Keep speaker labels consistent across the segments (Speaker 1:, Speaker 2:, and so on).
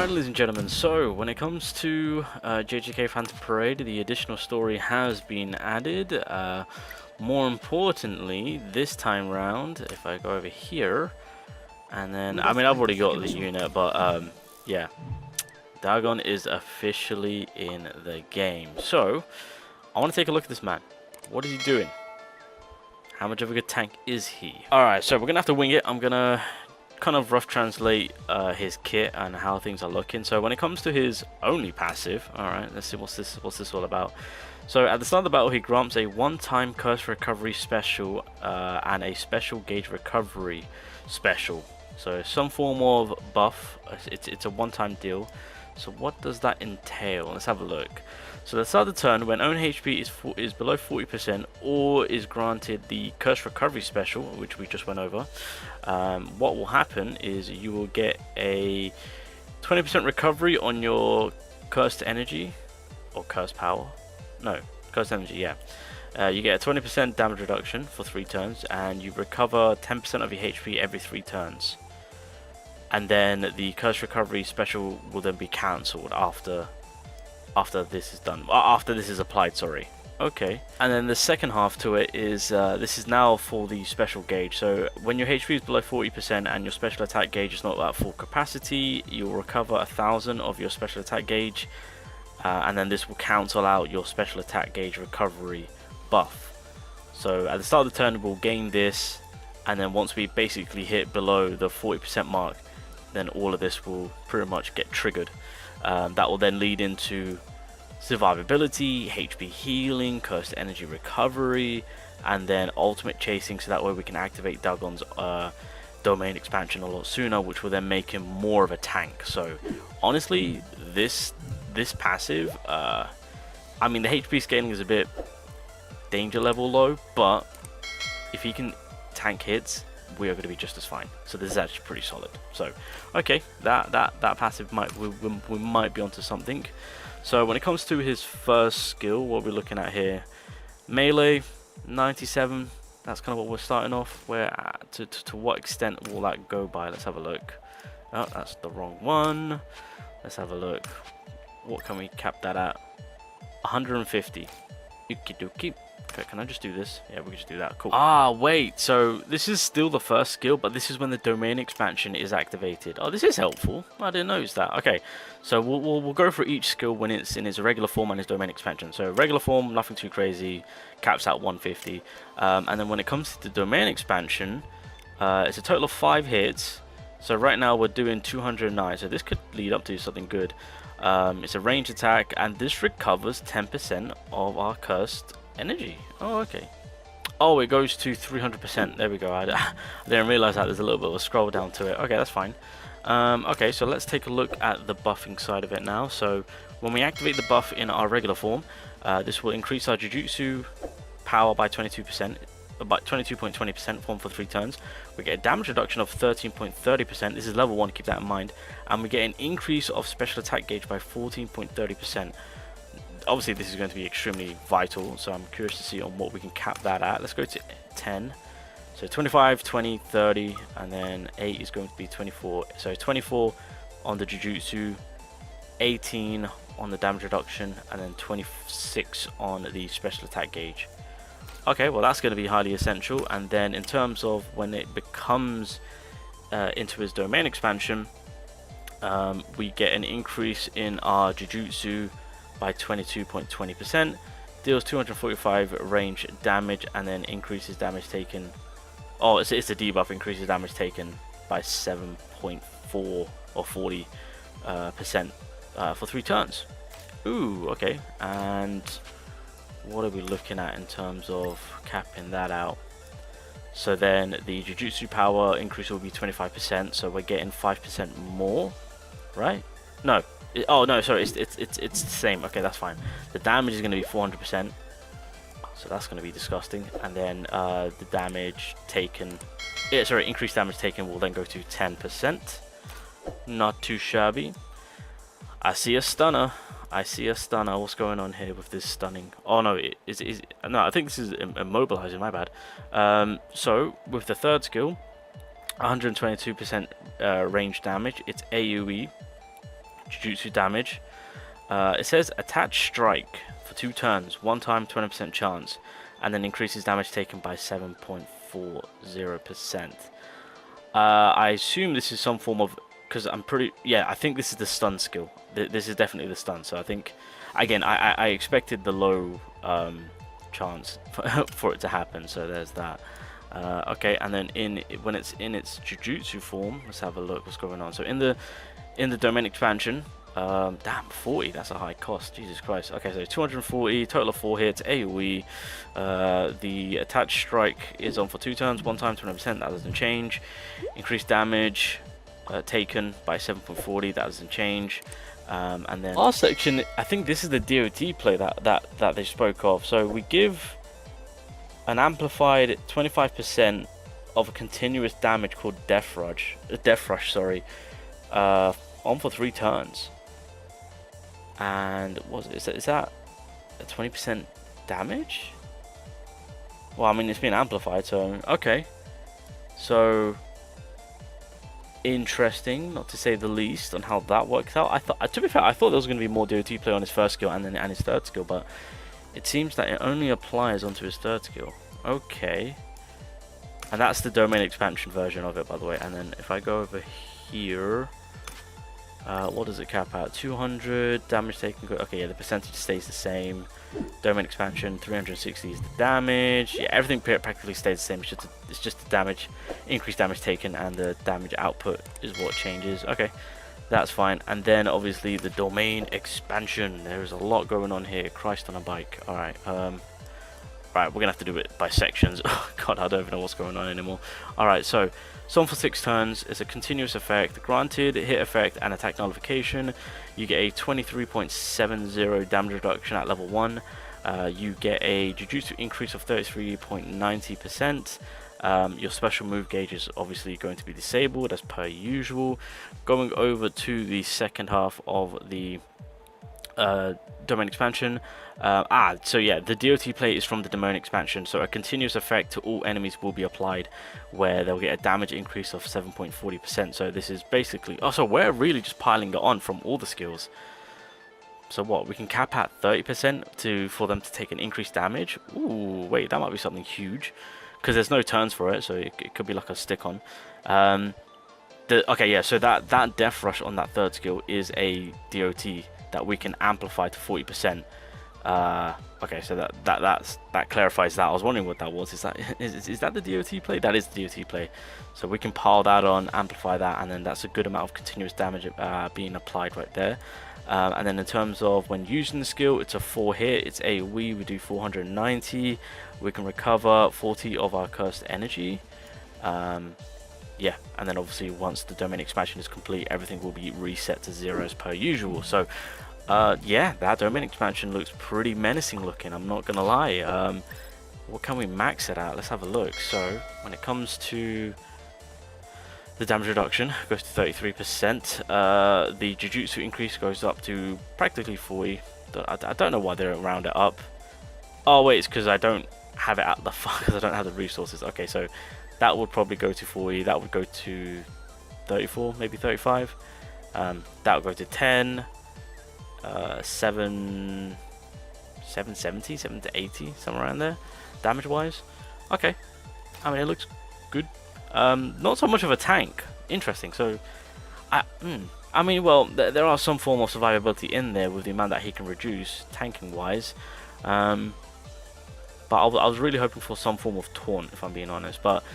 Speaker 1: Alright, ladies and gentlemen, so when it comes to JJK Phantom Parade, the additional story has been added. More importantly, this time round, if I go over here, and then, I mean, I've already got the unit, but yeah, Dagon is officially in the game. So, I want to take a look at this man. What is he doing? How much of a good tank is he? Alright, so we're going to have to wing it. I'm going to kind of rough translate his kit and how things are looking. So when it comes to his only passive, alright, let's see what's this all about. So at the start of the battle, he grants a one-time curse recovery special and a special gauge recovery special. So some form of buff. It's a one-time deal. So what does that entail? Let's have a look. So at the start of the turn, when own HP is below 40% or is granted the curse recovery special, which we just went over, what will happen is you will get a 20% recovery on your cursed energy or cursed power. No, cursed energy, yeah. You get a 20% damage reduction for 3 turns, and you recover 10% of your HP every 3 turns. And then the curse recovery special will then be cancelled after this is done. After this is applied, sorry. Okay. And then the second half to it is this is now for the special gauge. So when your HP is below 40% and your special attack gauge is not at full capacity, you'll recover 1,000 of your special attack gauge, and then this will cancel out your special attack gauge recovery buff. So at the start of the turn, we'll gain this, and then once we basically hit below the 40% mark, then all of this will pretty much get triggered. That will then lead into survivability, HP healing, cursed energy recovery, and then ultimate chasing, so that way we can activate Dagon's domain expansion a lot sooner, which will then make him more of a tank. So honestly, this passive, I mean, the HP scaling is a bit danger level low, but if he can tank hits, we are going to be just as fine. So this is actually pretty solid. So okay, that passive we might be onto something. So when it comes to his first skill, what we're looking at here, melee 97. That's kind of what we're starting off. Where to what extent will that go by? Let's have a look. Oh, that's the wrong one. Let's have a look. What can we cap that at? 150. Okie dokie. Okay, can I just do this? Yeah, we can just do that. Cool. Ah, wait. So this is still the first skill, but this is when the domain expansion is activated. Oh, this is helpful. I didn't notice that. Okay, so we'll go for each skill when it's in its regular form and its domain expansion. So regular form, nothing too crazy. Caps at 150. And then when it comes to the domain expansion, it's a total of 5 hits. So right now we're doing 209. So this could lead up to something good. It's a ranged attack, and this recovers 10% of our cursed energy. Oh, okay. Oh, it goes to 300%. There we go. I didn't realize that. There's a little bit of a scroll down to it. Okay, that's fine. Okay, so let's take a look at the buffing side of it now. So when we activate the buff in our regular form, this will increase our Jujutsu power by 22%, about 22.20% form for 3 turns. We get a damage reduction of 13.30%. This is level 1, keep that in mind. And we get an increase of special attack gauge by 14.30%. Obviously this is going to be extremely vital, so I'm curious to see on what we can cap that at. Let's go to 10. So 25, 20, 30, and then 8 is going to be 24. So 24 on the Jujutsu, 18 on the damage reduction, and then 26 on the special attack gauge. Okay, well that's going to be highly essential. And then in terms of when it becomes into his domain expansion, we get an increase in our Jujutsu by 22.20%, deals 245 range damage, and then increases damage taken. Oh, it's a debuff, increases damage taken by 7.4 or 40% for 3 turns. Ooh, okay. And what are we looking at in terms of capping that out? So then the Jujutsu power increase will be 25%, so we're getting 5% more, right? No. Oh no, sorry, it's the same. Okay, that's fine. The damage is going to be 400%, so that's going to be disgusting. And then the damage taken, increased damage taken will then go to 10%. Not too shabby. I see a stunner. What's going on here with this stunning? Oh no, no, I think this is immobilizing. My bad. So with the third skill, 122% range damage. It's AoE. Jujutsu damage. It says attach strike for 2 turns, 1 time 20% chance, and then increases damage taken by 7.40%. I assume this is some form of, because I think this is the stun skill. This is definitely the stun. So I think, again, I expected the low chance for it to happen. So there's that. Okay, and then when it's in its Jujutsu form, let's have a look what's going on. So in the domain expansion, damn, 40, that's a high cost, Jesus Christ. Okay, so 240, total of 4 hits, AoE. The attached strike is on for 2 turns, 1 time 20%, that doesn't change. Increased damage taken by 7.40, that doesn't change. And then last section, I think this is the DOT play that they spoke of. So we give an amplified 25% of a continuous damage called Death Rush, on for 3 turns. And is that a 20% damage? Well, I mean, it's been amplified, so okay. So interesting, not to say the least, on how that works out. To be fair, I thought there was going to be more DOT play on his first skill and his third skill, but it seems that it only applies onto his third skill. Okay, and that's the domain expansion version of it, by the way. And then if I go over here, what does it cap at? 200 damage taken. Okay, yeah, the percentage stays the same. Domain expansion, 360 is the damage. Yeah, everything practically stays the same. It's just the damage, increased damage taken, and the damage output is what changes. Okay, that's fine. And then obviously the domain expansion. There's a lot going on here. Christ on a bike. All right. Right, we're gonna have to do it by sections. Oh God, I don't even know what's going on anymore. All right, so summon for 6 turns is a continuous effect. Granted hit effect and attack nullification. You get a 23.70 damage reduction at level 1. You get a Jujutsu increase of 33.90%. Your special move gauge is obviously going to be disabled as per usual. Going over to the second half of the domain expansion. So yeah, the DOT play is from the domain expansion, so a continuous effect to all enemies will be applied, where they'll get a damage increase of 7.40%. So this is basically, so we're really just piling it on from all the skills. So what, we can cap at 30% for them to take an increased damage. Ooh, wait, that might be something huge, because there's no turns for it, so it could be like a stick-on. Okay, yeah, so that Death Rush on that third skill is a DOT that we can amplify to 40%. Okay, so that clarifies that. I was wondering what that was. Is that the DOT play? That is the DOT play. So we can pile that on, amplify that, and then that's a good amount of continuous damage being applied right there. And then in terms of when using the skill, it's a 4 hit. It's AoE. We do 490. We can recover 40 of our cursed energy. Yeah, and then obviously once the domain expansion is complete, everything will be reset to 0 as per usual. So yeah, that domain expansion looks pretty menacing looking, I'm not gonna lie. What can we max it at? Let's have a look. So when it comes to the damage reduction, it goes to 33%. The Jujutsu increase goes up to practically 40. I don't know why they don't round it up. Oh wait, it's because I don't have it at the because I don't have the resources. Okay, so that would probably go to 40. That would go to 34, maybe 35. That would go to 10. 770, 780, somewhere around there, damage wise. Okay, I mean, it looks good. Not so much of a tank. Interesting. So I mean, well, there are some form of survivability in there with the amount that he can reduce tanking wise, but I was really hoping for some form of taunt, if I'm being honest. But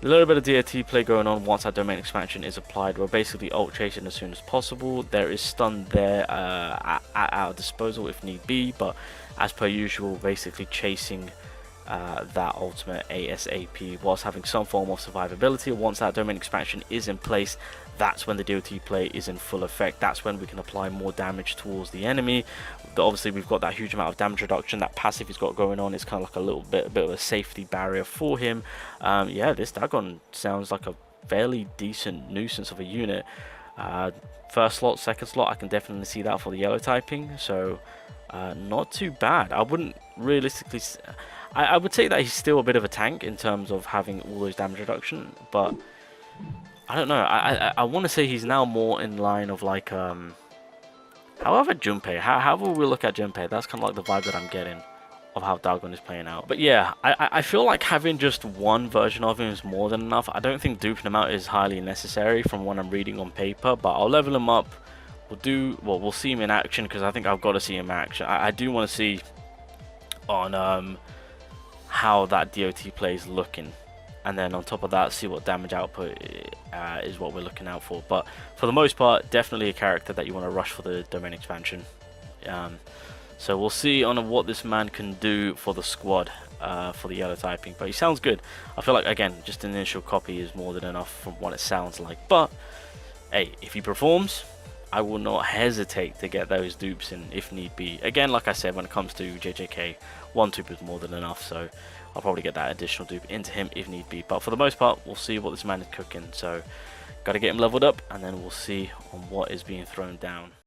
Speaker 1: a little bit of DOT play going on once our domain expansion is applied. We're basically ult chasing as soon as possible. There is stun there at our disposal if need be, but as per usual, basically chasing that ultimate ASAP whilst having some form of survivability. Once that domain expansion is in place, that's when the DOT play is in full effect. That's when we can apply more damage towards the enemy. Obviously, we've got that huge amount of damage reduction. That passive he's got going on is kind of like a bit of a safety barrier for him. Yeah, this Dagon sounds like a fairly decent nuisance of a unit. First slot, second slot, I can definitely see that for the yellow typing. So not too bad. I wouldn't realistically. I would say that he's still a bit of a tank in terms of having all those damage reduction, but I don't know. I want to say he's now more in line of like However, Junpei, however we look at Junpei, that's kind of like the vibe that I'm getting of how Dagon is playing out. But yeah, I feel like having just one version of him is more than enough. I don't think duping him out is highly necessary from what I'm reading on paper, but I'll level him up. We'll see him in action, because I think I've got to see him in action. I do want to see on how that DOT play is looking, and then on top of that, see what damage output is what we're looking out for. But for the most part, definitely a character that you want to rush for the domain expansion. So we'll see on what this man can do for the squad for the yellow typing. But he sounds good. I feel like, again, just an initial copy is more than enough from what it sounds like. But hey, if he performs, I will not hesitate to get those dupes in if need be. Again, like I said, when it comes to JJK, one dupe is more than enough. So I'll probably get that additional dupe into him if need be. But for the most part, we'll see what this man is cooking. So got to get him leveled up, and then we'll see on what is being thrown down.